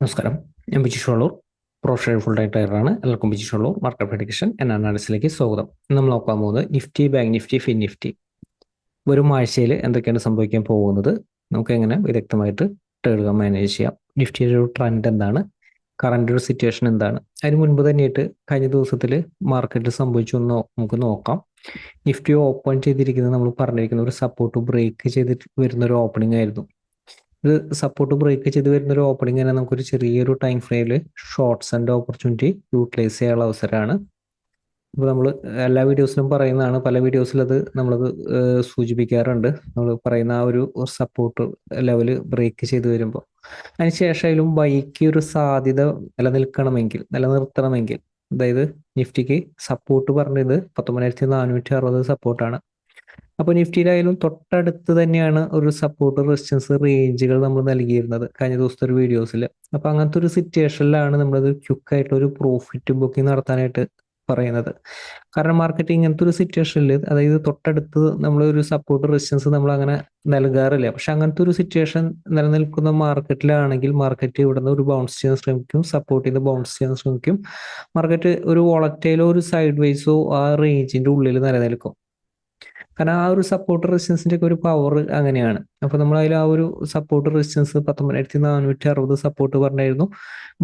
നമസ്കാരം. ഞാൻ Bijeesh professional full time ട്രേഡറാണ്. എല്ലാവർക്കും ബിജീഷ് മാർക്കറ്റ് പ്രഡിക്ഷൻ എന്ന അനാലിസിലേക്ക് സ്വാഗതം. നമ്മൾ നോക്കാൻ പോകുന്നത് നിഫ്റ്റി, ബാങ്ക് നിഫ്റ്റി, ഫിൻ നിഫ്റ്റി വരും ആഴ്ചയിൽ എന്തൊക്കെയാണ് സംഭവിക്കാൻ പോകുന്നത്, നമുക്ക് എങ്ങനെ വിദഗ്ധമായിട്ട് ട്രേഡുകൾ മാനേജ് ചെയ്യാം, നിഫ്റ്റിയുടെ ഒരു ട്രെൻഡ് എന്താണ്, കറണ്ട് ഒരു സിറ്റുവേഷൻ എന്താണ്, അതിന് മുൻപ് തന്നെയായിട്ട് കഴിഞ്ഞ ദിവസത്തിൽ മാർക്കറ്റിൽ സംഭവിച്ചു എന്ന് നമുക്ക് നോക്കാം. നിഫ്റ്റി ഓപ്പൺ ചെയ്തിരിക്കുന്നത് നമ്മൾ പറഞ്ഞിരിക്കുന്ന ഒരു സപ്പോർട്ട് ബ്രേക്ക് ചെയ്തിട്ട് വരുന്ന ഒരു ഓപ്പണിംഗ് ആയിരുന്നു. ഇത് സപ്പോർട്ട് ബ്രേക്ക് ചെയ്ത് വരുന്ന ഒരു ഓപ്പണിംഗ് തന്നെ നമുക്കൊരു ചെറിയൊരു ടൈം ഫ്രെയിമിൽ ഷോർട്ട്സ് ആൻഡ് ഓപ്പർച്യൂണിറ്റി യൂട്ടിലൈസ് ചെയ്യാനുള്ള അവസരമാണ്. ഇപ്പോൾ നമ്മൾ എല്ലാ വീഡിയോസിലും പറയുന്നതാണ്, പല വീഡിയോസിലും നമ്മളത് സൂചിപ്പിക്കാറുണ്ട്. നമ്മൾ പറയുന്ന ആ ഒരു സപ്പോർട്ട് ലെവല് ബ്രേക്ക് ചെയ്ത് വരുമ്പോൾ അതിനുശേഷം ബൈക്ക് ഒരു സാധ്യത നിലനിർത്തണമെങ്കിൽ, അതായത് നിഫ്റ്റിക്ക് സപ്പോർട്ട് പറഞ്ഞത് 19,460 സപ്പോർട്ടാണ്. അപ്പോൾ നിഫ്റ്റിയിലായാലും തൊട്ടടുത്ത് തന്നെയാണ് ഒരു സപ്പോർട്ട് റെസിസ്റ്റൻസ് റേഞ്ചുകൾ നമ്മൾ നൽകിയിരുന്നത് കഴിഞ്ഞ ദിവസത്തെ ഒരു വീഡിയോസിൽ. അപ്പോൾ അങ്ങനത്തെ ഒരു സിറ്റുവേഷനിലാണ് നമ്മളത് ക്വിക്കായിട്ട് ഒരു പ്രോഫിറ്റ് ബുക്കിംഗ് നടത്താനായിട്ട് പറയുന്നത്. കാരണം മാർക്കറ്റ് ഇങ്ങനത്തെ ഒരു സിറ്റുവേഷനിൽ, അതായത് തൊട്ടടുത്ത് നമ്മൾ ഒരു സപ്പോർട്ട് റെസിസ്റ്റൻസ് നമ്മൾ അങ്ങനെ നൽകാറില്ല. പക്ഷെ അങ്ങനത്തെ ഒരു സിറ്റുവേഷൻ നിലനിൽക്കുന്ന മാർക്കറ്റിലാണെങ്കിൽ മാർക്കറ്റ് ഇവിടുന്ന് ഒരു ബൗൺസ് ചെയ്യാൻ ശ്രമിക്കും, സപ്പോർട്ട് ചെയ്ത് ബൗൺസ് ചെയ്യാൻ ശ്രമിക്കും. മാർക്കറ്റ് ഒരു വോളറ്റൈലോ ഒരു സൈഡ് വൈസോ ആ റേഞ്ചിന്റെ ഉള്ളിൽ നിലനിൽക്കും. കാരണം ആ ഒരു സപ്പോർട്ട് റെസിസ്റ്റൻസിന്റെ ഒക്കെ ഒരു പവർ അങ്ങനെയാണ്. അപ്പൊ നമ്മളതിൽ ആ ഒരു സപ്പോർട്ട് റെസിസ്റ്റൻസ് 19,460 സപ്പോർട്ട് പറഞ്ഞായിരുന്നു.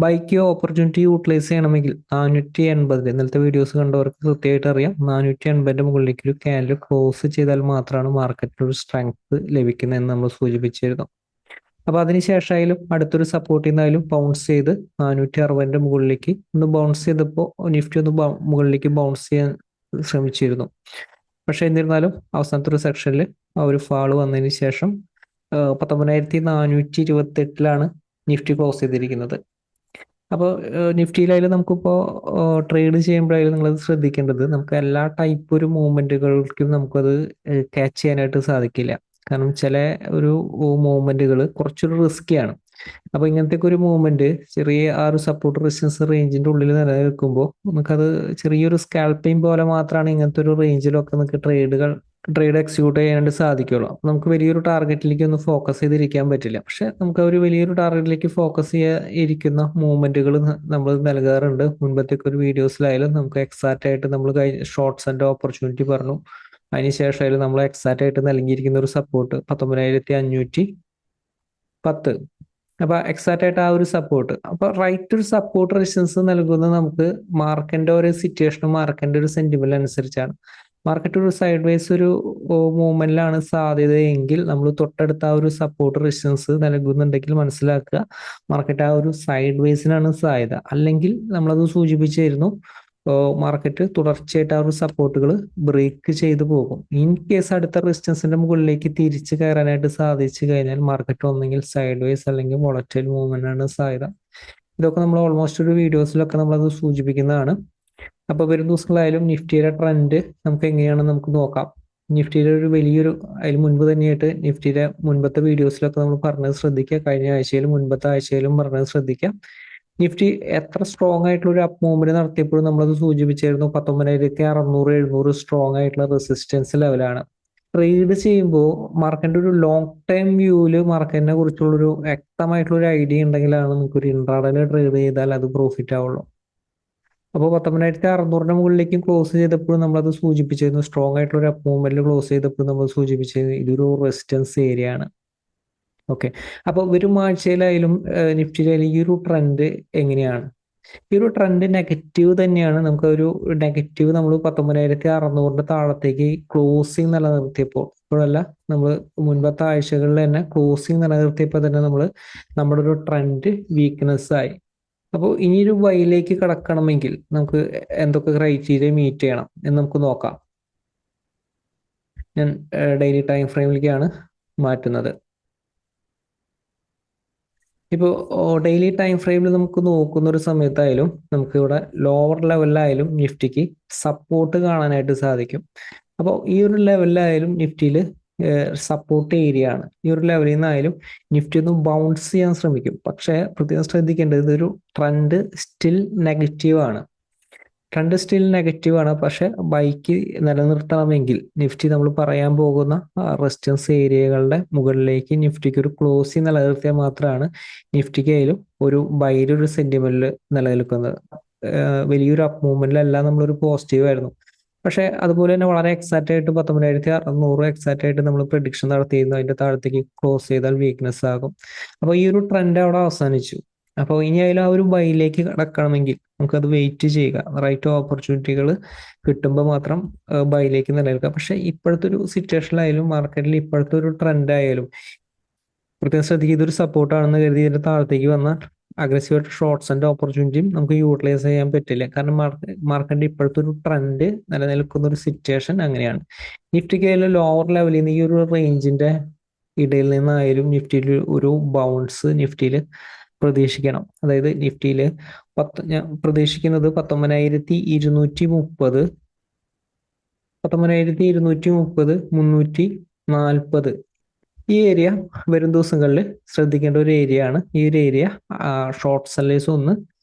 ബൈക്ക് ഓപ്പർച്യൂണിറ്റി യൂട്ടിലൈസ് ചെയ്യണമെങ്കിൽ 480, ഇന്നലത്തെ വീഡിയോസ് കണ്ടവർക്ക് കൃത്യമായിട്ട് അറിയാം, 480 മുകളിലേക്ക് ഒരു ക്യാൻഡിൽ ക്ലോസ് ചെയ്താൽ മാത്രമാണ് മാർക്കറ്റിൽ ഒരു സ്ട്രെങ്ത് ലഭിക്കുന്നതെന്ന് നമ്മൾ സൂചിപ്പിച്ചിരുന്നു. അപ്പൊ അതിനുശേഷമായാലും അടുത്തൊരു സപ്പോർട്ട് ചെയ്യുന്നായാലും ബൗൺസ് ചെയ്ത് 460 മുകളിലേക്ക് ഒന്ന് ബൗൺസ് ചെയ്തപ്പോൾ നിഫ്റ്റി ഒന്ന് മുകളിലേക്ക് ബൗൺസ് ചെയ്യാൻ ശ്രമിച്ചിരുന്നു. പക്ഷെ എന്നിരുന്നാലും അവസാനത്തെ ഒരു സെക്ഷനിൽ ആ ഒരു ഫാള് വന്നതിന് ശേഷം 19,428 നിഫ്റ്റി ക്ലോസ് ചെയ്തിരിക്കുന്നത്. അപ്പോൾ നിഫ്റ്റിയിലായാലും നമുക്കിപ്പോൾ ട്രേഡ് ചെയ്യുമ്പോഴായാലും നിങ്ങളത് ശ്രദ്ധിക്കേണ്ടത്, നമുക്ക് എല്ലാ ടൈപ്പ് ഒരു മൂവ്മെന്റുകൾക്കും നമുക്കത് ക്യാച്ച് ചെയ്യാനായിട്ട് സാധിക്കില്ല. കാരണം ചില ഒരു മൂവ്മെന്റുകൾ കുറച്ചൊരു റിസ്ക്കിയാണ്. അപ്പൊ ഇങ്ങനത്തെ ഒരു മൂവ്മെന്റ് ചെറിയ ആ ഒരു സപ്പോർട്ട് റെസിസ്റ്റൻസ് റേഞ്ചിന്റെ ഉള്ളിൽ നിലനിൽക്കുമ്പോൾ നമുക്കത് ചെറിയൊരു സ്കാൽപ്പിംഗ് പോലെ മാത്രമാണ് ഇങ്ങനത്തെ ഒരു റേഞ്ചിലൊക്കെ നമുക്ക് ട്രേഡ് എക്സിക്യൂട്ട് ചെയ്യാനായിട്ട് സാധിക്കുള്ളൂ. അപ്പൊ നമുക്ക് വലിയൊരു ടാർഗറ്റിലേക്ക് ഒന്നും ഫോക്കസ് ചെയ്തിരിക്കാൻ പറ്റില്ല. പക്ഷെ നമുക്ക് ഒരു വലിയൊരു ടാർഗറ്റിലേക്ക് ഫോക്കസ് ചെയ്യാതിരിക്കുന്ന മൂവ്മെന്റുകൾ നമ്മൾ നൽകാറുണ്ട്. മുൻപത്തെ ഒരു വീഡിയോസിലായാലും നമുക്ക് എക്സാക്റ്റ് ആയിട്ട് നമ്മൾ ഷോർട്ട്സ് ആൻഡ് ഓപ്പർച്യൂണിറ്റി പറഞ്ഞു. അതിനുശേഷമായാലും നമ്മൾ എക്സാക്റ്റ് ആയിട്ട് നൽകിയിരിക്കുന്ന ഒരു സപ്പോർട്ട് 19,510. അപ്പൊ എക്സാക്റ്റ് ആയിട്ട് ആ ഒരു സപ്പോർട്ട്, അപ്പൊ റൈറ്റ് ഒരു സപ്പോർട്ട് റെസിസ്റ്റൻസ് നൽകുന്നത് നമുക്ക് മാർക്കറ്റിന്റെ ഒരു സിറ്റുവേഷനും മാർക്കറ്റിന്റെ ഒരു സെന്റിമെന്റ് അനുസരിച്ചാണ്. മാർക്കറ്റ് ഒരു സൈഡ് വൈസ് ഒരു മൂവ്മെന്റിലാണ് സാധ്യതയെങ്കിൽ നമ്മൾ തൊട്ടടുത്ത ആ ഒരു സപ്പോർട്ട് റെസിസ്റ്റൻസ് നൽകുന്നുണ്ടെങ്കിൽ മനസ്സിലാക്കുക മാർക്കറ്റ് ആ ഒരു സൈഡ് വൈസിനാണ് സാധ്യത. അല്ലെങ്കിൽ നമ്മളത് സൂചിപ്പിച്ചിരുന്നു, മാർക്കറ്റ് തുടർച്ചയായിട്ട് ആ ഒരു സപ്പോർട്ടുകൾ ബ്രേക്ക് ചെയ്തു പോകും. ഇൻ കേസ് അടുത്ത റെസിസ്റ്റൻസിന്റെ മുകളിലേക്ക് തിരിച്ചു കയറാനായിട്ട് സാധിച്ചു കഴിഞ്ഞാൽ മാർക്കറ്റ് ഒന്നെങ്കിൽ സൈഡ് വൈസ് അല്ലെങ്കിൽ വോളറ്റൈൽ മൂവ്മെന്റ് ആണ് സാധ്യത. ഇതൊക്കെ നമ്മൾ ഓൾമോസ്റ്റ് ഒരു വീഡിയോസിലൊക്കെ നമ്മളത് സൂചിപ്പിക്കുന്നതാണ്. അപ്പൊ വരും ദിവസങ്ങളായാലും നിഫ്റ്റിയുടെ ട്രെൻഡ് നമുക്ക് എങ്ങനെയാണെന്ന് നമുക്ക് നോക്കാം. നിഫ്റ്റിയുടെ ഒരു വലിയൊരു, അതിന് മുൻപ് തന്നെയായിട്ട് നിഫ്റ്റിയുടെ മുൻപത്തെ വീഡിയോസിലൊക്കെ നമ്മൾ പറഞ്ഞത് ശ്രദ്ധിക്കുക, കഴിഞ്ഞ ആഴ്ചയിലും മുൻപത്തെ ആഴ്ചയിലും പറഞ്ഞത് ശ്രദ്ധിക്കാം. നിഫ്റ്റി എത്ര സ്ട്രോങ് ആയിട്ടുള്ള ഒരു അപ്പ് മൂവ്മെന്റ് നടത്തിയപ്പോഴും നമ്മളത് സൂചിപ്പിച്ചായിരുന്നു, 19,600 700 സ്ട്രോങ് ആയിട്ടുള്ള റെസിസ്റ്റൻസ് ലെവലാണ്. ട്രേഡ് ചെയ്യുമ്പോൾ മാർക്കറ്റിന്റെ ഒരു ലോങ് ടൈം വ്യൂവില് മാർക്കറ്റിനെ കുറിച്ചുള്ള ഒരു വ്യക്തമായിട്ടുള്ള ഒരു ഐഡിയ ഉണ്ടെങ്കിലാണ് നമുക്ക് ഒരു ഇൻട്രാഡേയിൽ ട്രേഡ് ചെയ്താൽ അത് പ്രോഫിറ്റ് ആവുള്ളൂ. അപ്പോൾ 19,600 മുകളിലേക്ക് ക്ലോസ് ചെയ്തപ്പോഴും നമ്മളത് സൂചിപ്പിച്ചിരുന്നു, സ്ട്രോങ് ആയിട്ടുള്ള ഒരു അപ്പ് മൂവ്മെന്റിൽ ക്ലോസ് ചെയ്തപ്പോഴും നമ്മൾ സൂചിപ്പിച്ചിരുന്നു ഇതൊരു റെസിസ്റ്റൻസ് ഏരിയ ആണ്. ഓക്കെ, അപ്പോൾ വരും ആഴ്ചയിലായാലും നിഫ്റ്റിയിലായാലും ഈ ഒരു ട്രെൻഡ് എങ്ങനെയാണ്? ഈ ഒരു ട്രെൻഡ് നെഗറ്റീവ് തന്നെയാണ്. നമുക്ക് ഒരു നെഗറ്റീവ് നമ്മൾ 19,600 താഴത്തേക്ക് ക്ലോസിങ് നിലനിർത്തിയപ്പോൾ, ഇപ്പോഴല്ല, നമ്മൾ മുൻപത്തെ ആഴ്ചകളിൽ തന്നെ ക്ലോസിങ് നിലനിർത്തിയപ്പോൾ തന്നെ നമ്മുടെ ഒരു ട്രെൻഡ് വീക്ക്നെസ് ആയി. അപ്പോൾ ഇനിയൊരു വൈയിലേക്ക് കടക്കണമെങ്കിൽ നമുക്ക് എന്തൊക്കെ ക്രൈറ്റീരിയ മീറ്റ് ചെയ്യണം എന്ന് നമുക്ക് നോക്കാം. ഞാൻ ഡെയിലി ടൈം ഫ്രെയിമിലേക്കാണ് മാറ്റുന്നത്. ഇപ്പോൾ ഡെയിലി ടൈം ഫ്രെയിമിൽ നമുക്ക് നോക്കുന്ന ഒരു സമയത്തായാലും നമുക്ക് ഇവിടെ ലോവർ ലെവലിലായാലും നിഫ്റ്റിക്ക് സപ്പോർട്ട് കാണാനായിട്ട് സാധിക്കും. അപ്പോൾ ഈ ഒരു ലെവലിലായാലും നിഫ്റ്റിയിൽ സപ്പോർട്ട് ഏരിയ ആണ്. ഈ ഒരു ലെവലിൽ നിന്നായാലും നിഫ്റ്റി ഒന്ന് ബൗൺസ് ചെയ്യാൻ ശ്രമിക്കും. പക്ഷേ പ്രത്യേകം ശ്രദ്ധിക്കേണ്ടത് ഇതൊരു ട്രെൻഡ് സ്റ്റിൽ നെഗറ്റീവ് ആണ്. ട്രെൻഡ് സ്റ്റിൽ നെഗറ്റീവ് ആണ്. പക്ഷെ ബൈക്ക് നിലനിർത്തണമെങ്കിൽ നിഫ്റ്റി നമ്മൾ പറയാൻ പോകുന്ന റെസിസ്റ്റൻസ് ഏരിയകളുടെ മുകളിലേക്ക് നിഫ്റ്റിക്ക് ഒരു ക്ലോസിംഗ് നിലനിർത്തിയാൽ മാത്രമാണ് നിഫ്റ്റിക്ക് ആയാലും ഒരു ബൈയുടെ ഒരു സെന്റിമെന്റിൽ നിലനിൽക്കുന്നത്. വലിയൊരു അപ്പ് മൂവ്മെന്റിലല്ല നമ്മളൊരു പോസിറ്റീവ് ആയിരുന്നു. പക്ഷെ അതുപോലെ തന്നെ വളരെ എക്സാക്റ്റ് ആയിട്ട് 19,600 എക്സാക്റ്റ് ആയിട്ട് നമ്മൾ പ്രഡിക്ഷൻ നടത്തിയിരുന്നു. അതിന്റെ താഴത്തേക്ക് ക്ലോസ് ചെയ്താൽ വീക്ക്നെസ് ആകും. അപ്പോൾ ഈ ഒരു ട്രെൻഡ് അവിടെ അവസാനിച്ചു. അപ്പോൾ ഇനി അതിൽ ആ ഒരു ബൈയിലേക്ക് കടക്കണമെങ്കിൽ നമുക്കത് വെയിറ്റ് ചെയ്യുക. റൈറ്റ് ഓപ്പർച്യൂണിറ്റികൾ കിട്ടുമ്പോൾ മാത്രം ബൈയിലേക്ക് നിലനിൽക്കുക. പക്ഷെ ഇപ്പോഴത്തെ ഒരു സിറ്റുവേഷനിലായാലും മാർക്കറ്റിൽ ഇപ്പോഴത്തെ ഒരു ട്രെൻഡ് ആയാലും പ്രത്യേകം ശ്രദ്ധിക്കുക. ഇതൊരു സപ്പോർട്ടാണെന്ന് കരുതി ഇതിന്റെ താഴത്തേക്ക് വന്നാൽ അഗ്രസീവായിട്ട് ഷോർട്ട്സ് ആൻഡ് ഓപ്പർച്യൂണിറ്റിയും നമുക്ക് യൂട്ടിലൈസ് ചെയ്യാൻ പറ്റില്ല. കാരണം മാർക്കറ്റിന്റെ ഇപ്പോഴത്തെ ഒരു ട്രെൻഡ് നിലനിൽക്കുന്ന ഒരു സിറ്റുവേഷൻ അങ്ങനെയാണ്. നിഫ്റ്റിക്ക് ലോവർ ലെവലിൽ നിന്ന് ഈ ഒരു റേഞ്ചിന്റെ ഇടയിൽ നിന്നായാലും നിഫ്റ്റിയിൽ ഒരു ബൗൺസ് നിഫ്റ്റിയിൽ പ്രതീക്ഷിക്കണം. അതായത് നിഫ്റ്റിയിൽ ഞാൻ പ്രതീക്ഷിക്കുന്നത് 19,230, 19,230, 340 ഈ ഏരിയ വരും ദിവസങ്ങളിൽ ശ്രദ്ധിക്കേണ്ട ഒരു ഏരിയ ആണ്. ഈ ഒരു ഏരിയ ഷോർട്ട് സെല്ലേഴ്സ് ഒന്ന്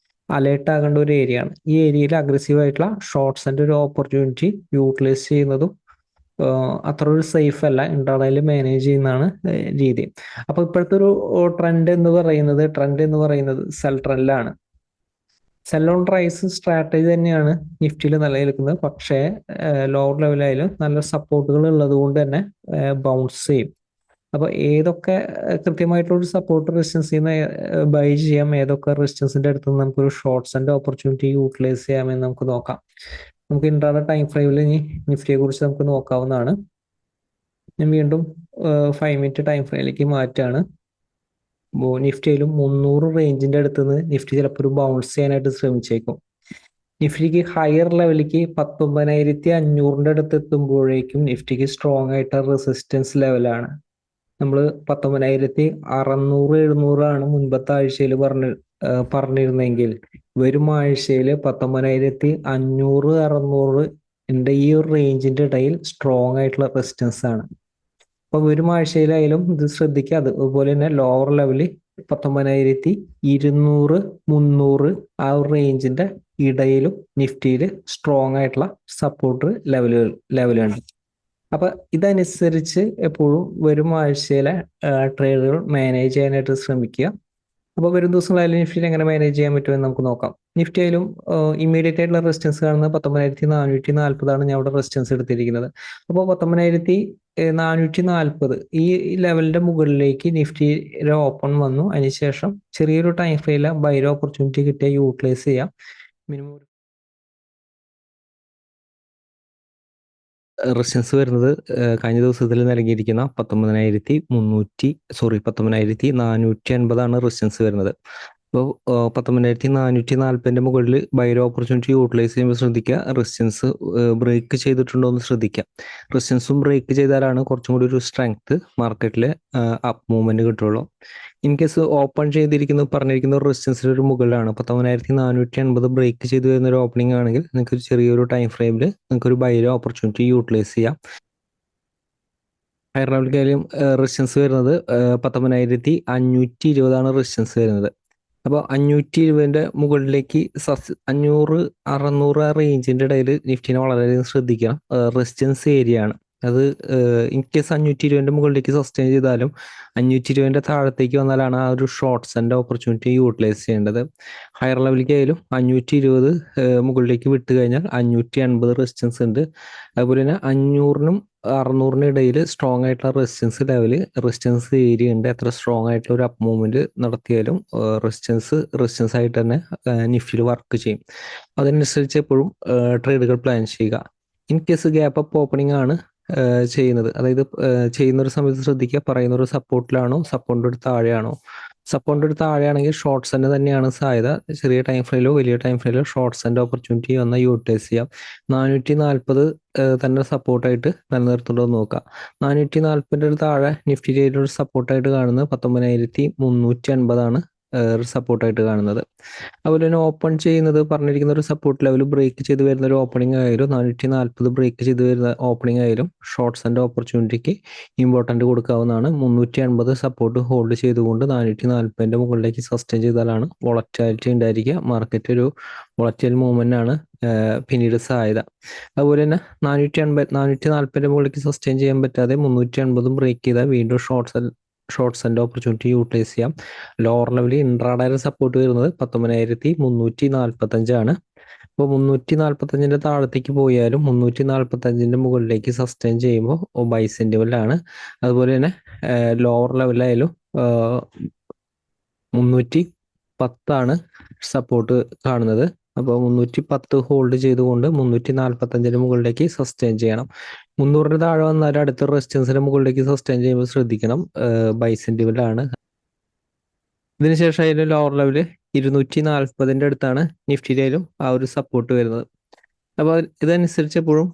അലേർട്ട് ആകേണ്ട ഒരു ഏരിയ ആണ്. ഈ ഏരിയയിൽ അഗ്രസീവ് ആയിട്ടുള്ള ഷോർട്ട്സിന്റെ ഒരു ഓപ്പർച്യൂണിറ്റി യൂട്ടിലൈസ് ചെയ്യുന്നതും അത്ര ഒരു സേഫ് അല്ല. ഇന്റർണലി മാനേജ് ചെയ്യുന്നതാണ് രീതി. അപ്പൊ ഇപ്പോഴത്തെ ഒരു ട്രെൻഡ് എന്ന് പറയുന്നത് സെൽ ട്രെൻഡിലാണ്. സെൽ ഓൺ റൈസ് സ്ട്രാറ്റജി തന്നെയാണ് നിഫ്റ്റിയിൽ നിലനിൽക്കുന്നത്. പക്ഷേ ലോവർ ലെവലായാലും നല്ല സപ്പോർട്ടുകൾ ഉള്ളത് കൊണ്ട് തന്നെ ബൗൺസ് ചെയ്യും. അപ്പൊ ഏതൊക്കെ കൃത്യമായിട്ടുള്ള സപ്പോർട്ട് റെസിസ്റ്റൻസ് ബൈ ചെയ്യാം, ഏതൊക്കെ റെസിസ്റ്റൻസിന്റെ അടുത്ത് നമുക്കൊരു ഷോർട്ട്സ് ആൻഡ് ഓപ്പർച്യൂണിറ്റി യൂട്ടിലൈസ് ചെയ്യാമെന്ന് നമുക്ക് നോക്കാം. നമുക്ക് ഇൻട്രാഡേ ടൈം ഫ്രെയിമിൽ ഇനി നിഫ്റ്റിയെ കുറിച്ച് നമുക്ക് നോക്കാവുന്നതാണ്. ഞാൻ വീണ്ടും 5 മിനിറ്റ് ടൈം ഫ്രെയിമിലേക്ക് മാറ്റാണ്. നിഫ്റ്റിയിലും 300 റേഞ്ചിന്റെ അടുത്ത് നിന്ന് നിഫ്റ്റി ചിലപ്പോൾ ഒരു ബൗൺസ് ചെയ്യാനായിട്ട് ശ്രമിച്ചേക്കും. നിഫ്റ്റിക്ക് ഹയർ ലെവലിലേക്ക് 19,500 അടുത്ത് എത്തുമ്പോഴേക്കും നിഫ്റ്റിക്ക് സ്ട്രോങ് ആയിട്ട് റെസിസ്റ്റൻസ് ലെവലാണ്. നമ്മൾ 19,600, 700 മുൻപത്തെ ആഴ്ചയിൽ പറഞ്ഞിരുന്നെങ്കിൽ വരും ആഴ്ചയിൽ 19,500, 600 ഈ ഒരു റേഞ്ചിന്റെ ഇടയിൽ സ്ട്രോങ് ആയിട്ടുള്ള റെസിസ്റ്റൻസ് ആണ്. അപ്പൊ വരും ആഴ്ചയിലായാലും ഇത് ശ്രദ്ധിക്കുക. അതുപോലെ തന്നെ ലോവർ ലെവലിൽ 19,200, 300 ആ ഒരു റേഞ്ചിന്റെ ഇടയിലും നിഫ്റ്റിയിൽ സ്ട്രോങ് ആയിട്ടുള്ള സപ്പോർട്ട് ലെവലുണ്ട്. അപ്പൊ ഇതനുസരിച്ച് എപ്പോഴും വരും ആഴ്ചയിലെ ട്രേഡുകൾ മാനേജ് ചെയ്യാനായിട്ട് ശ്രമിക്കുക. അപ്പോൾ വരും ദിവസങ്ങളായാലും നിഫ്റ്റിയിൽ എങ്ങനെ മാനേജ് ചെയ്യാൻ പറ്റുമെന്ന് നമുക്ക് നോക്കാം. നിഫ്റ്റി ആയാലും ഇമ്മീഡിയറ്റ് ആയിട്ടുള്ള റെസിസ്റ്റൻസ് കാണുന്നത് 19,440 ഞാൻ അവിടെ റെസിസ്റ്റൻസ് എടുത്തിരിക്കുന്നത്. അപ്പോൾ 19,440 ഈ ലെവലിന്റെ മുകളിലേക്ക് നിഫ്റ്റിയുടെ ഓപ്പൺ വന്നു. അതിനുശേഷം ചെറിയൊരു ടൈം ഫ്രെയിമിൽ ബൈ ഓപ്പർച്യൂണിറ്റി കിട്ടിയ യൂട്ടിലൈസ് ചെയ്യാം. മിനിമം റെസിസ്റ്റൻസ് വരുന്നത് കഴിഞ്ഞ ദിവസത്തിൽ നൽകിയിരിക്കുന്ന 19,450 റെസിസ്റ്റൻസ് വരുന്നത്. അപ്പോൾ 19,440 മുകളിൽ ബൈ ഓപ്പർച്യൂണിറ്റി യൂട്ടിലൈസ് ചെയ്യുമ്പോൾ ശ്രദ്ധിക്കുക, റെസിസ്റ്റൻസ് ബ്രേക്ക് ചെയ്തിട്ടുണ്ടോ എന്ന് ശ്രദ്ധിക്കുക. റെസിസ്റ്റൻസും ബ്രേക്ക് ചെയ്താലാണ് കുറച്ചും കൂടി ഒരു സ്ട്രെങ്ത് മാർക്കറ്റിൽ അപ്പ് മൂവ്മെന്റ് കിട്ടുള്ളൂ. ഇൻ കേസ് ഓപ്പൺ പറഞ്ഞിരിക്കുന്ന ഒരു റെസിസ്റ്റൻസിന്റെ ഒരു മുകളിലാണ് 19,480 ബ്രേക്ക് ചെയ്ത് വരുന്ന ഒരു ഓപ്പണിംഗ് ആണെങ്കിൽ നിങ്ങൾക്ക് ചെറിയൊരു ടൈം ഫ്രെയിമിൽ നിങ്ങൾക്ക് ഒരു ബൈ ഓപ്പർച്യൂണിറ്റി യൂട്ടിലൈസ് ചെയ്യാം. ഹയർ ലെവലിലേക്കായാലും റെസിസ്റ്റൻസ് വരുന്നത് 19,520 റെസിസ്റ്റൻസ് വരുന്നത്. അപ്പോൾ 520 മുകളിലേക്ക് 500, 600 ആ റേഞ്ചിന്റെ ഇടയിൽ നിഫ്റ്റിനെ വളരെയധികം ശ്രദ്ധിക്കണം. റെസിസ്റ്റൻസ് ഏരിയ ആണ് അത്. ഇൻ കേസ് 520 മുകളിലേക്ക് സസ്റ്റെയിൻ ചെയ്താലും 520 താഴത്തേക്ക് വന്നാലാണ് ആ ഒരു ഷോർട്ട്സ് ആൻഡ് ഓപ്പർച്യൂണിറ്റി യൂട്ടിലൈസ് ചെയ്യേണ്ടത്. ഹയർ ലെവലിലേക്ക് ആയാലും 520 മുകളിലേക്ക് വിട്ട് കഴിഞ്ഞാൽ 580 റെസിസ്റ്റൻസ് ഉണ്ട്. അതുപോലെ തന്നെ 500നും 600നും ഇടയിൽ സ്ട്രോങ് ആയിട്ടുള്ള റെസിസ്റ്റൻസ് ഏരിയ ഉണ്ട്. എത്ര സ്ട്രോങ് ആയിട്ടുള്ള ഒരു അപ്പ് മൂവ്മെന്റ് നടത്തിയാലും റെസിസ്റ്റൻസ് ആയിട്ട് തന്നെ നിഫ്റ്റിയിൽ വർക്ക് ചെയ്യും. അതിനനുസരിച്ച് എപ്പോഴും ട്രേഡുകൾ പ്ലാൻ ചെയ്യുക. In case gap up opening ആണ് ചെയ്യുന്നത്, അതായത് ചെയ്യുന്ന ഒരു സമയത്ത് ശ്രദ്ധിക്കുക, പറയുന്ന ഒരു സപ്പോർട്ടിലാണോ സപ്പോർട്ടിന്റെ ഒരു താഴെയാണോ. സപ്പോർട്ടിന്റെ ഒരു താഴെയാണെങ്കിൽ ഷോർട്ട്സ് തന്നെയാണ് സാധ്യത. ചെറിയ ടൈം ഫ്രെയിലോ വലിയ ടൈം ഫ്രെയിലോ ഷോർട്ട്സ് ആൻഡ് ഓപ്പർച്യൂണിറ്റി വന്നാൽ യൂട്ടിലൈസ് ചെയ്യാം. 440 തന്നെ സപ്പോർട്ടായിട്ട് നിലനിർത്തുന്നുണ്ടോ എന്ന് നോക്കാം. 440 താഴെ നിഫ്റ്റി ഒരു സപ്പോർട്ടായിട്ട് കാണുന്നത് 19,350 സപ്പോർട്ടായിട്ട് കാണുന്നത്. അതുപോലെ തന്നെ ഓപ്പൺ ചെയ്യുന്നത് പറഞ്ഞിരിക്കുന്ന ഒരു സപ്പോർട്ട് ലെവൽ ബ്രേക്ക് ചെയ്ത് വരുന്ന ഒരു ഓപ്പണിംഗ് ആയാലും 440 ബ്രേക്ക് ചെയ്ത് വരുന്ന ഓപ്പണിംഗ് ആയാലും ഷോർട്ട്സ് ആൻഡ് ഓപ്പർച്യൂണിറ്റിക്ക് ഇമ്പോർട്ടൻ്റ് കൊടുക്കാവുന്നതാണ്. 350 സപ്പോർട്ട് ഹോൾഡ് ചെയ്തുകൊണ്ട് 440 മുകളിലേക്ക് സസ്റ്റെയിൻ ചെയ്താലാണ് വോളറ്റാലിറ്റി ഉണ്ടായിരിക്കുക. മാർക്കറ്റ് ഒരു വോളറ്റൈൽ മൂവ്മെന്റ് ആണ് പിന്നീട് സാധ്യത. അതുപോലെ തന്നെ 440 മുകളിലേക്ക് സസ്റ്റെയിൻ ചെയ്യാൻ പറ്റാതെ 380 ബ്രേക്ക് ചെയ്താൽ വീണ്ടും ഷോർട്ട്സ് ആൻഡ് ഓപ്പർച്യൂണിറ്റി യൂട്ടിലൈസ് ചെയ്യാം. ലോവർ ലെവലിൽ ഇൻട്രാഡേ സപ്പോർട്ട് വരുന്നത് 19,345 അപ്പോൾ 345 താഴത്തേക്ക് പോയാലും 345 മുകളിലേക്ക് സസ്റ്റെയിൻ ചെയ്യുമ്പോൾ ബൈ സെന്റിമെന്റ് ആണ്. അതുപോലെ തന്നെ ലോവർ ലെവലായാലും 310 സപ്പോർട്ട് കാണുന്നത്. അപ്പോൾ 310 ഹോൾഡ് ചെയ്തുകൊണ്ട് 345 മുകളിലേക്ക് സസ്റ്റെയിൻ ചെയ്യണം. 300 താഴെ വന്നാൽ അടുത്ത റെസിസ്റ്റൻസിന് മുകളിലേക്ക് സസ്റ്റെയിൻ ചെയ്യുമ്പോൾ ശ്രദ്ധിക്കണം, ബൈ സെന്റിമെന്റ് ആണ്. ഇതിനുശേഷം അതിന്റെ ലോവർ ലെവല് 240 അടുത്താണ് നിഫ്റ്റിയിലും ആ ഒരു സപ്പോർട്ട് വരുന്നത്. അപ്പോൾ ഇതനുസരിച്ച് എപ്പോഴും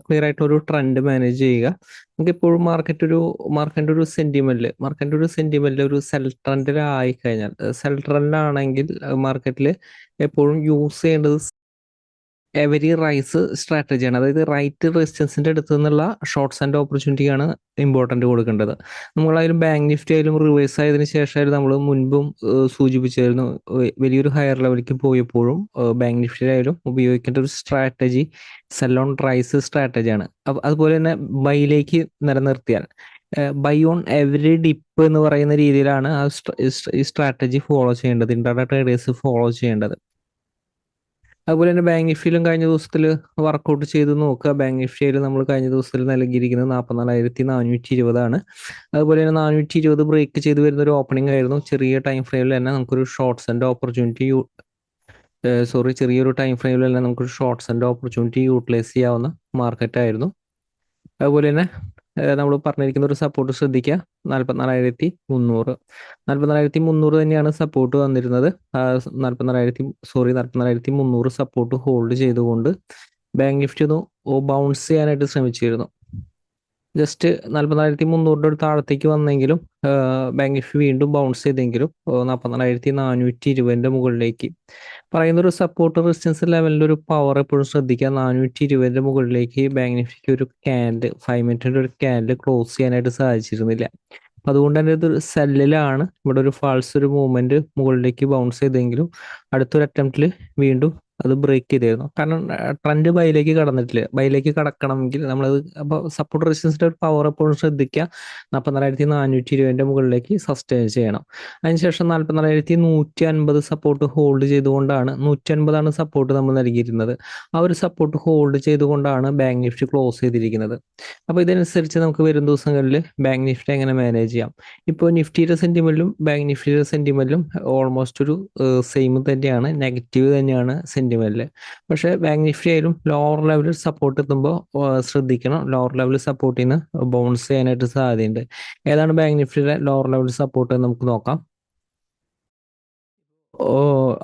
ക്ലിയർ ആയിട്ട് ഒരു ട്രെൻഡ് മാനേജ് ചെയ്യുക. നമുക്ക് എപ്പോഴും മാർക്കറ്റിന്റെ ഒരു സെന്റിമെന്റിൽ ഒരു സെൽ ട്രെൻഡിലായി കഴിഞ്ഞാൽ, സെൽ ട്രെൻഡിലാണെങ്കിൽ മാർക്കറ്റിൽ എപ്പോഴും യൂസ് ചെയ്യേണ്ടത് എവരി റൈസ് സ്ട്രാറ്റജിയാണ്. അതായത് റൈറ്റ് റെസിസ്റ്റൻസിന്റെ അടുത്ത് നിന്നുള്ള ഷോർട്ട്സ് ആൻഡ് ഓപ്പർച്യൂണിറ്റിയാണ് ഇമ്പോർട്ടന്റ് കൊടുക്കേണ്ടത്. നമ്മളായാലും ബാങ്ക് നിഫ്റ്റി ആയാലും റിവേഴ്സ് ആയതിനു ശേഷമായാലും നമ്മൾ മുൻപും സൂചിപ്പിച്ചായിരുന്നു, വലിയൊരു ഹയർ ലെവലിലേക്ക് പോയപ്പോഴും ബാങ്ക് നിഫ്റ്റിയിലായാലും ഉപയോഗിക്കേണ്ട ഒരു സ്ട്രാറ്റജി സെൽ ഓൺ റൈസ് സ്ട്രാറ്റജിയാണ്. അതുപോലെ തന്നെ ബൈയിലേക്ക് നിലനിർത്തിയാൽ ബൈ ഓൺ എവറി ഡിപ്പ് എന്ന് പറയുന്ന രീതിയിലാണ് ആ സ്ട്രാറ്റജി ഫോളോ ചെയ്യേണ്ടത്, ഇൻട്രാഡേ ട്രേഡേഴ്സ് ഫോളോ ചെയ്യേണ്ടത്. അതുപോലെ തന്നെ ബാങ്ക് നിഫ്റ്റിയിലും കഴിഞ്ഞ ദിവസത്തിൽ വർക്കൗട്ട് ചെയ്ത് നോക്കുക. ബാങ്ക് നിഫ്റ്റിയിൽ നമ്മൾ കഴിഞ്ഞ ദിവസത്തിൽ നൽകിയിരിക്കുന്നത് 44,420 അതുപോലെ തന്നെ 420 ബ്രേക്ക് ചെയ്ത് വരുന്ന ഒരു ഓപ്പണിംഗ് ആയിരുന്നു. ചെറിയ ടൈം ഫ്രെയിമിൽ തന്നെ നമുക്കൊരു ഷോർട്ട്സ് ആൻഡ് ഓപ്പർച്യൂണിറ്റി ചെറിയൊരു ടൈം ഫ്രെയിമിൽ തന്നെ നമുക്കൊരു ഷോർട്ട്സ് ആൻഡ് ഓപ്പർച്യൂണിറ്റി യൂട്ടിലൈസ് ചെയ്യാവുന്ന മാർക്കറ്റ് ആയിരുന്നു. അതുപോലെ തന്നെ നമ്മൾ പറഞ്ഞിരിക്കുന്ന ഒരു സപ്പോർട്ട് ശ്രദ്ധിക്കുക, 44,300 തന്നെയാണ് സപ്പോർട്ട് വന്നിരുന്നത്. 44,300 സപ്പോർട്ട് ഹോൾഡ് ചെയ്തുകൊണ്ട് ബാങ്ക് നിഫ്റ്റി ഒന്ന് ബൗൺസ് ചെയ്യാനായിട്ട് ശ്രമിച്ചിരുന്നു. ജസ്റ്റ് 44,300 ഒരു താഴത്തേക്ക് വന്നെങ്കിലും ബാങ്ക് നിഫ്റ്റി വീണ്ടും ബൗൺസ് ചെയ്തെങ്കിലും 44,420 മുകളിലേക്ക് പറയുന്ന ഒരു സപ്പോർട്ട് റെസിസ്റ്റൻസ് ലെവലിന്റെ ഒരു പവർ എപ്പോഴും ശ്രദ്ധിക്കുക. 420 മുകളിലേക്ക് ബാങ്ക് നിഫ്റ്റിക്ക് ഒരു 5 മിനിറ്റിന്റെ ഒരു ക്യാൻഡിൽ ക്ലോസ് ചെയ്യാനായിട്ട് സാധിച്ചിരുന്നില്ല. അതുകൊണ്ട് തന്നെ ഇതൊരു സെല്ലിലാണ്. ഇവിടെ ഒരു ഫാൾസ് ഒരു മൂവ്മെന്റ് മുകളിലേക്ക് ബൗൺസ് ചെയ്തെങ്കിലും അടുത്തൊരു അറ്റംപ്റ്റിൽ വീണ്ടും അത് ബ്രേക്ക് ചെയ്തായിരുന്നു. കാരണം ട്രെൻഡ് ബൈയിലേക്ക് കടന്നിട്ടില്ല. ബൈയിലേക്ക് കടക്കണമെങ്കിൽ നമ്മളത് അപ്പോൾ സപ്പോർട്ട് റെസിസ്റ്റൻസിന്റെ ഒരു പവർ എപ്പോഴും ശ്രദ്ധിക്കുക. 44,420 മുകളിലേക്ക് സസ്റ്റെയിൻ ചെയ്യണം. അതിനുശേഷം 44,150 സപ്പോർട്ട് ഹോൾഡ് ചെയ്തുകൊണ്ടാണ് 150 സപ്പോർട്ട് നമ്മൾ നൽകിയിരുന്നത്. ആ ഒരു സപ്പോർട്ട് ഹോൾഡ് ചെയ്തുകൊണ്ടാണ് ബാങ്ക് നിഫ്റ്റി ക്ലോസ് ചെയ്തിരിക്കുന്നത്. അപ്പോൾ ഇതനുസരിച്ച് നമുക്ക് വരും ദിവസങ്ങളിൽ ബാങ്ക് നിഫ്റ്റി എങ്ങനെ മാനേജ് ചെയ്യാം. ഇപ്പോൾ നിഫ്റ്റിയുടെ സെന്റിമെന്റിലും ബാങ്ക് നിഫ്റ്റിയുടെ സെന്റിമെന്റിലും ഓൾമോസ്റ്റ് ഒരു സെയിം തന്നെയാണ്, നെഗറ്റീവ് തന്നെയാണ് സെന്റിമെന്റിൽ. പക്ഷേ ബാങ്ക് നിഫ്റ്റി ആയാലും ലോവർ ലെവലിൽ സപ്പോർട്ട് എത്തുമ്പോൾ ശ്രദ്ധിക്കണം, ലോവർ ലെവലിൽ സപ്പോർട്ടിൽ നിന്ന് ബൗൺസ് ചെയ്യാനായിട്ട് സാധ്യതയുണ്ട്. ഏതാണ് ബാങ്ക് നിഫ്റ്റിയുടെ ലോവർ ലെവൽ സപ്പോർട്ട് എന്ന് നമുക്ക് നോക്കാം.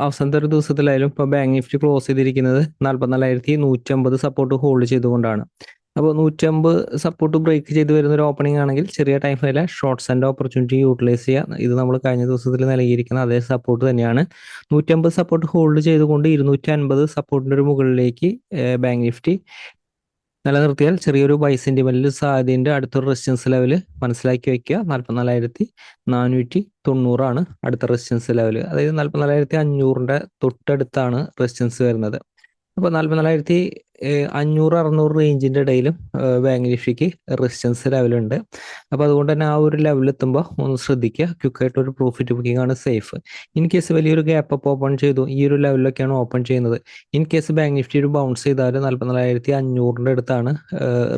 അവസാനത്തെ ഒരു ദിവസത്തിലായാലും ഇപ്പോൾ ബാങ്ക് നിഫ്റ്റി ക്ലോസ് ചെയ്തിരിക്കുന്നത് 44,150 സപ്പോർട്ട് ഹോൾഡ് ചെയ്തുകൊണ്ടാണ്. അപ്പോൾ 150 സപ്പോർട്ട് ബ്രേക്ക് ചെയ്ത് വരുന്ന ഒരു ഓപ്പണിംഗ് ആണെങ്കിൽ ചെറിയ ടൈം ഫ്രെയിമിലെ ഷോർട്ട്സ് ആൻഡ് ഓപ്പർച്യൂണിറ്റി യൂട്ടിലൈസ് ചെയ്യുക. ഇത് നമ്മൾ കഴിഞ്ഞ ദിവസത്തിൽ നൽകിയിരിക്കുന്ന അതേ സപ്പോർട്ട് തന്നെയാണ്. 150 സപ്പോർട്ട് ഹോൾഡ് ചെയ്തുകൊണ്ട് 250 സപ്പോർട്ടിന്റെ ഒരു മുകളിലേക്ക് ബാങ്ക് നിഫ്റ്റി നിലനിർത്തിയാൽ ചെറിയൊരു ബൈ സെന്റിമെന്റിൽ സാധ്യതയുണ്ട്. അടുത്തൊരു റെസിസ്റ്റൻസ് ലെവൽ മനസ്സിലാക്കി വെക്കുക, 44,490 അടുത്ത റെസിസ്റ്റൻസ് ലെവൽ. അതായത് 44,500 തൊട്ടടുത്താണ് റെസിസ്റ്റൻസ് വരുന്നത്. അപ്പോൾ 44,500-600 റേഞ്ചിന്റെ ഇടയിലും ബാങ്ക് നിഫ്റ്റിക്ക് റെസിസ്റ്റൻസ് ലെവലുണ്ട്. അപ്പോൾ അതുകൊണ്ട് തന്നെ ആ ഒരു ലെവലിൽ എത്തുമ്പോൾ ഒന്ന് ശ്രദ്ധിക്കുക. ക്വിക്കായിട്ട് ഒരു പ്രോഫിറ്റ് ബുക്കിംഗ് ആണ് സേഫ്. ഇൻ കേസ് വലിയൊരു ഗ്യാപ്പ് അപ്പ് ഓപ്പൺ ചെയ്തു, ഈ ഒരു ലെവലിലൊക്കെയാണ് ഓപ്പൺ ചെയ്യുന്നത്, ഇൻ കേസ് ബാങ്ക് നിഫ്റ്റി ഒരു ബൗൺസ് ചെയ്താൽ 44,500 അടുത്താണ്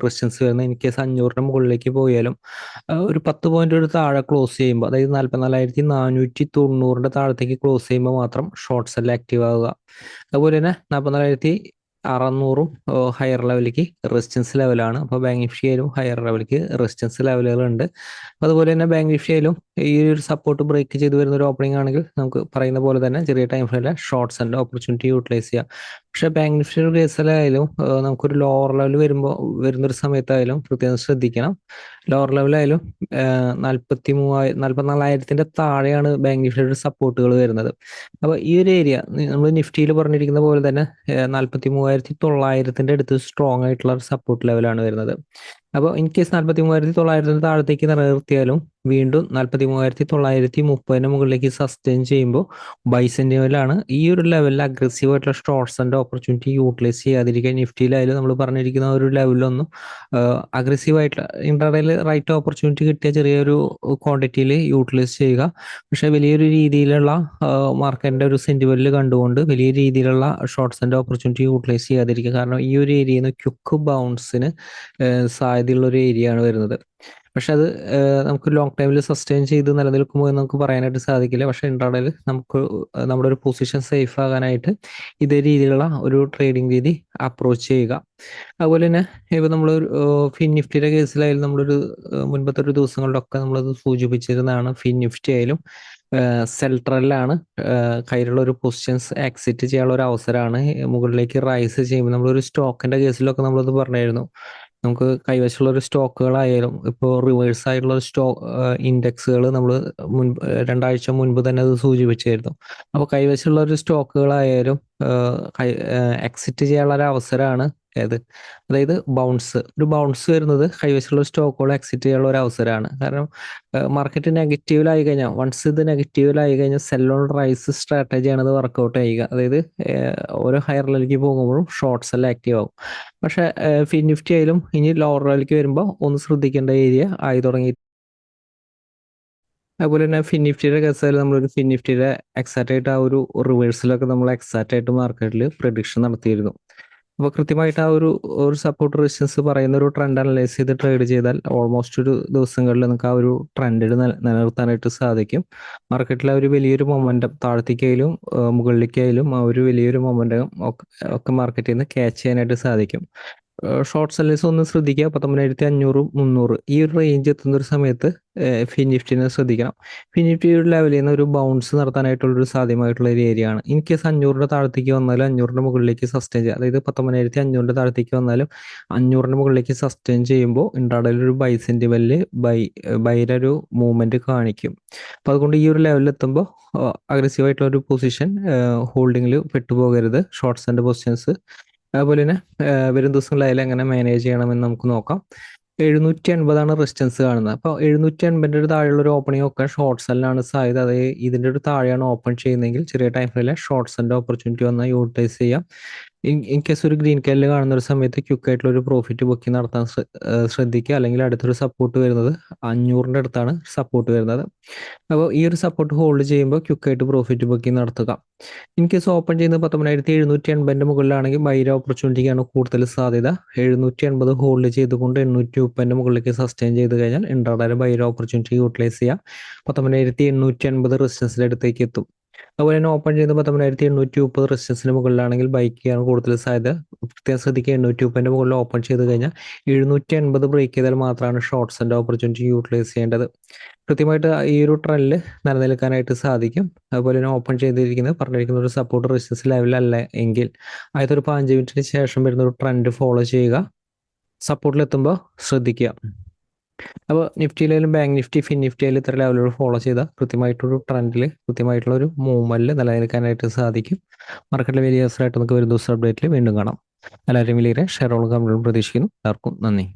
റെസിസ്റ്റൻസ് വരുന്നത്. ഇൻ കേസ് 500 മുകളിലേക്ക് പോയാലും ഒരു 10 പോയിന്റ് ഒരു താഴെ ക്ലോസ് ചെയ്യുമ്പോൾ, അതായത് 44,490 താഴത്തേക്ക് ക്ലോസ് ചെയ്യുമ്പോൾ മാത്രം ഷോർട്ട് സെൽ ആക്റ്റീവ് ആവുക. അതുപോലെ തന്നെ 44,600 ഹയർ ലെവലിലേക്ക് റെസിസ്റ്റൻസ് ലെവലാണ്. അപ്പോൾ ബാങ്ക് നിഫ്റ്റി ആയാലും ഹയർ ലെവലിലേക്ക് റെസിസ്റ്റൻസ് ലെവലുകളുണ്ട്. അതുപോലെ തന്നെ ബാങ്ക് നിഫ്റ്റി ആയാലും ഈ ഒരു സപ്പോർട്ട് ബ്രേക്ക് ചെയ്ത് വരുന്ന ഒരു ഓപ്പണിംഗ് ആണെങ്കിൽ നമുക്ക് പറയുന്ന പോലെ തന്നെ ചെറിയ ടൈം ഫ്രെയിമിലെ ഷോർട്ട്സ് ആൻഡ് ഓപ്പർച്യൂണിറ്റി യൂട്ടിലൈസ് ചെയ്യാം. പക്ഷേ ബാങ്ക് നിഫ്റ്റിയുടെ കേസിലായാലും നമുക്കൊരു ലോവർ ലെവൽ വരുന്നൊരു സമയത്തായാലും പ്രത്യേകം ശ്രദ്ധിക്കണം. ലോവർ ലെവലായാലും 44,000 താഴെയാണ് ബാങ്ക് നിഫ്റ്റിയുടെ സപ്പോർട്ടുകൾ വരുന്നത്. അപ്പോൾ ഈ ഒരു ഏരിയ നമ്മൾ നിഫ്റ്റിയിൽ പറഞ്ഞിരിക്കുന്ന പോലെ തന്നെ 43,900 അടുത്ത് സ്ട്രോങ് ആയിട്ടുള്ള സപ്പോർട്ട് ലെവലാണ് വരുന്നത്. അപ്പോൾ ഇൻ കേസ് 43,900 താഴത്തേക്ക് നിലനിർത്തിയാലും വീണ്ടും 43,930 മുകളിലേക്ക് സസ്റ്റെയിൻ ചെയ്യുമ്പോൾ ബൈ സെന്റിമെന്റിലാണ്. ഈ ഒരു ലെവലിൽ അഗ്രസീവ് ആയിട്ടുള്ള ഷോർട്ട്സ് ആൻഡ് ഓപ്പർച്യൂണിറ്റി യൂട്ടിലൈസ് ചെയ്യാതിരിക്കുക. നിഫ്റ്റിയിലായാലും നമ്മൾ പറഞ്ഞിരിക്കുന്ന ഒരു ലെവലിലൊന്നും അഗ്രസീവ് ആയിട്ടുള്ള ഇൻട്രാഡേയിൽ റൈറ്റ് ഓപ്പർച്യൂണിറ്റി കിട്ടിയ ചെറിയൊരു ക്വാണ്ടിറ്റിയിൽ യൂട്ടിലൈസ് ചെയ്യുക. പക്ഷേ വലിയൊരു രീതിയിലുള്ള മാർക്കറ്റിന്റെ ഒരു സെന്റിമെന്റിൽ കണ്ടുകൊണ്ട് വലിയ രീതിയിലുള്ള ഷോർട്ട്സ് ആൻഡ് ഓപ്പർച്യൂണിറ്റി യൂട്ടിലൈസ് ചെയ്യാതിരിക്കുക. കാരണം ഈ ഒരു ഏരിയയിൽ നിന്ന് ക്വിക്ക് ബൗൺസിന് സാധ്യതയുള്ള ഒരു ഏരിയ ആണ് വരുന്നത്. പക്ഷെ അത് നമുക്ക് ലോങ് ടൈമിൽ സസ്റ്റെയിൻ ചെയ്ത് നിലനിൽക്കുമോ എന്ന് നമുക്ക് പറയാനായിട്ട് സാധിക്കില്ല. പക്ഷെ ഇൻട്രാഡേയിൽ നമുക്ക് നമ്മുടെ ഒരു പൊസിഷൻ സേഫ് ആകാനായിട്ട് ഇതേ രീതിയിലുള്ള ഒരു ട്രേഡിംഗ് രീതി അപ്രോച്ച് ചെയ്യുക. അതുപോലെ തന്നെ ഇപ്പൊ നമ്മൾ ഫിൻ നിഫ്റ്റിയുടെ കേസിലായാലും നമ്മളൊരു മുൻപത്തെ ഒരു ദിവസങ്ങളിലൊക്കെ നമ്മളത് സൂചിപ്പിച്ചിരുന്നതാണ്. ഫിൻ നിഫ്റ്റി ആയാലും സെൽട്രലിലാണ് കയ്യിലുള്ള ഒരു പൊസിഷൻസ് എക്സിറ്റ് ചെയ്യാനുള്ള ഒരു അവസരമാണ്. മുകളിലേക്ക് റൈസ് ചെയ്യുമ്പോൾ നമ്മളൊരു സ്റ്റോക്കിന്റെ കേസിലൊക്കെ നമ്മളത് പറഞ്ഞായിരുന്നു. നമുക്ക് കൈവശമുള്ള ഒരു സ്റ്റോക്കുകളായാലും ഇപ്പോൾ റിവേഴ്സ് ആയിട്ടുള്ള ഇൻഡെക്സുകൾ നമ്മൾ മുൻപ് 2 ആഴ്ച മുൻപ് തന്നെ അത് സൂചിപ്പിച്ചായിരുന്നു. അപ്പോൾ കൈവശമുള്ള ഒരു സ്റ്റോക്കുകളായാലും എക്സിറ്റ് ചെയ്യാനുള്ള ഒരു അവസരമാണ് അതായത് ഒരു ബൗൺസ് വരുന്നത് കൈവശമുള്ള സ്റ്റോക്കുകൾ എക്സിറ്റ് ചെയ്യാനുള്ള ഒരു അവസരമാണ്. കാരണം മാർക്കറ്റ് നെഗറ്റീവിലായി കഴിഞ്ഞാൽ വൺസ് ഇത് നെഗറ്റീവിലായി കഴിഞ്ഞാൽ സെൽ ഓൺ റൈസ് സ്ട്രാറ്റജിയാണ് ഇത് വർക്കൗട്ട് ചെയ്യുക. അതായത് ഓരോ ഹയർ ലെവലിലേക്ക് പോകുമ്പോഴും ഷോർട്ട് സെൽ ആക്റ്റീവ് ആവും. പക്ഷെ ഫിൻ നിഫ്റ്റി ആയാലും ഇനി ലോവർ ലെവലിലേക്ക് വരുമ്പോൾ ഒന്ന് ശ്രദ്ധിക്കേണ്ട ഏരിയ ആയി തുടങ്ങി. അതുപോലെ തന്നെ ഫിൻ നിഫ്റ്റിയുടെ കേസായാലും നമ്മളൊരു ഫിൻ നിഫ്റ്റിയുടെ എക്സാക്റ്റ് ആയിട്ട് ആ ഒരു റിവേഴ്സലൊക്കെ നമ്മൾ എക്സാക്റ്റ് ആയിട്ട് മാർക്കറ്റിൽ പ്രഡിക്ഷൻ നടത്തിയിരുന്നു. അപ്പോൾ കൃത്യമായിട്ട് ആ ഒരു സപ്പോർട്ട് റെസിസ്റ്റൻസ് പറയുന്ന ഒരു ട്രെൻഡ് അനലൈസ് ചെയ്ത് ട്രേഡ് ചെയ്താൽ ഓൾമോസ്റ്റ് ഒരു ദിവസങ്ങളിൽ നമുക്ക് ആ ഒരു ട്രെൻഡിൽ നിലനിർത്താനായിട്ട് സാധിക്കും. മാർക്കറ്റിലെ ഒരു വലിയൊരു മൊമെന്റം താഴത്തേക്കായാലും മുകളിലേക്കായാലും ആ ഒരു വലിയൊരു മൊമെന്റം ഒക്കെ മാർക്കറ്റിൽ നിന്ന് ക്യാച്ച് ചെയ്യാനായിട്ട് സാധിക്കും. ഷോർട്ട് സെല്ലേഴ്സ് ഒന്ന് ശ്രദ്ധിക്കുക. 19,500, 300 ഈ ഒരു റേഞ്ച് എത്തുന്ന ഒരു സമയത്ത് ഫിൻ നിഫ്റ്റിനെ ശ്രദ്ധിക്കണം. ഫിൻ നിഫ്റ്റിയുടെ ലെവലിൽ നിന്ന് ഒരു ബൗൺസ് നടത്താനായിട്ടുള്ളൊരു സാധ്യമായിട്ടുള്ള ഒരു ഏരിയ ആണ്. ഇൻ കേസ് 500 താഴത്തേക്ക് വന്നാലും 500 മുകളിലേക്ക് സസ്റ്റെയിൻ ചെയ്യുക. അതായത് 19,500 താഴത്തേക്ക് വന്നാലും 500 മുകളിലേക്ക് സസ്റ്റെയിൻ ചെയ്യുമ്പോൾ ഇൻട്രാഡേയിൽ ഒരു ബൈ സെന്റിമെന്റിൽ ബൈയുടെ ഒരു മൂവ്മെന്റ് കാണിക്കും. അപ്പോൾ അതുകൊണ്ട് ഈ ഒരു ലെവലിൽ എത്തുമ്പോൾ അഗ്രസീവ് ആയിട്ടുള്ള ഒരു പൊസിഷൻ ഹോൾഡിങ്ങിൽ പെട്ടുപോകരുത്. ഷോർട്ട്സ് ആൻഡ് പൊസിഷൻസ് അതുപോലെ തന്നെ വരും ദിവസങ്ങളിലായാലും എങ്ങനെ മാനേജ് ചെയ്യണമെന്ന് നമുക്ക് നോക്കാം. 780 റെസിസ്റ്റൻസ് കാണുന്നത്. അപ്പോൾ 780 താഴെയുള്ള ഒരു ഓപ്പണിംഗ് ഒക്കെ ഷോർട്ട് സെല്ലിനാണ് സാധ്യത. അതായത് ഇതിൻ്റെ ഒരു താഴെയാണ് ഓപ്പൺ ചെയ്യുന്നതെങ്കിൽ ചെറിയ ടൈം ഫ്രെയിമിലെ ഷോർട്ട് സെല്ലിൻ്റെ ഓപ്പർച്യൂണിറ്റി വന്നാൽ യൂട്ടിലൈസ് ചെയ്യാം. ഇൻ കേസ് ഒരു ഗ്രീൻ കല്ല് കാണുന്ന ഒരു സമയത്ത് ക്വിക്കായിട്ടുള്ള ഒരു പ്രോഫിറ്റ് ബുക്കിംഗ് നടത്താൻ ശ്രദ്ധിക്കുക. അല്ലെങ്കിൽ അടുത്തൊരു സപ്പോർട്ട് വരുന്നത് 500 അടുത്താണ് സപ്പോർട്ട് വരുന്നത്. അപ്പോൾ ഈ ഒരു സപ്പോർട്ട് ഹോൾഡ് ചെയ്യുമ്പോൾ ക്വിക്കായിട്ട് പ്രോഫിറ്റ് ബുക്കിംഗ് നടത്തുക. ഇൻ കേസ് ഓപ്പൺ ചെയ്യുന്നത് 19,780 മുകളിലാണെങ്കിൽ ബൈര ഓപ്പർച്യൂണിറ്റിക്കാണ് കൂടുതൽ സാധ്യത. 780 ഹോൾഡ് ചെയ്തുകൊണ്ട് 830 മുകളിലേക്ക് സസ്റ്റെയിൻ ചെയ്ത് കഴിഞ്ഞാൽ ഇൻട്രാഡേയിൽ ബൈര ഓപ്പർച്യൂണിറ്റി യൂട്ടിലൈസ് ചെയ്യാം. 19,880 റെസിസ്റ്റൻസിന്റെ അടുത്തേക്ക് എത്തും. അതുപോലെ തന്നെ ഓപ്പൺ ചെയ്ത് 19,830 റെസിസ്റ്റൻസിന് മുകളിലാണെങ്കിൽ ബൈക്കാണ് കൂടുതൽ സാധ്യത. പ്രത്യേകം ശ്രദ്ധിക്കുക, 830 മുകളിൽ ഓപ്പൺ ചെയ്ത് കഴിഞ്ഞാൽ 780 ബ്രേക്ക് ചെയ്താൽ മാത്രമാണ് ഷോർട്ട്സ് ആൻഡ് ഓപ്പർച്യൂണിറ്റി യൂട്ടിലൈസ് ചെയ്യേണ്ടത്. കൃത്യമായിട്ട് ഈ ഒരു ട്രെൻഡിൽ നിലനിൽക്കാനായിട്ട് സാധിക്കും. അതുപോലെ തന്നെ ഓപ്പൺ ചെയ്തിരിക്കുന്നത് പറഞ്ഞിരിക്കുന്ന ഒരു സപ്പോർട്ട് റെസിസ്റ്റൻസ് ലെവലല്ല എങ്കിൽ ആദ്യത്തെ ഒരു 5 മിനിറ്റിന് ശേഷം വരുന്ന ഒരു ട്രെൻഡ് ഫോളോ ചെയ്യുക. സപ്പോർട്ടിലെത്തുമ്പോൾ ശ്രദ്ധിക്കുക. അപ്പോൾ നിഫ്റ്റിയിലായാലും ബാങ്ക് നിഫ്റ്റി, ഫിൻ നിഫ്റ്റി ആയാലും ഇത്ര ലെവലുകൾ ഫോളോ ചെയ്താൽ കൃത്യമായിട്ടൊരു ട്രെൻഡിൽ കൃത്യമായിട്ടുള്ള ഒരു മൂവ്മെന്റിൽ നിലനിൽക്കാനായിട്ട് സാധിക്കും. മാർക്കറ്റിലെ വലിയ അവസരമായിട്ട് നമുക്ക് ഒരു ദിവസം അപ്ഡേറ്റിൽ വീണ്ടും കാണാം. എല്ലാവരും വലിയ ഷെയർ ഹോൾഡ് കമ്പനികളും പ്രതീക്ഷിക്കുന്നു. എല്ലാവർക്കും നന്ദി.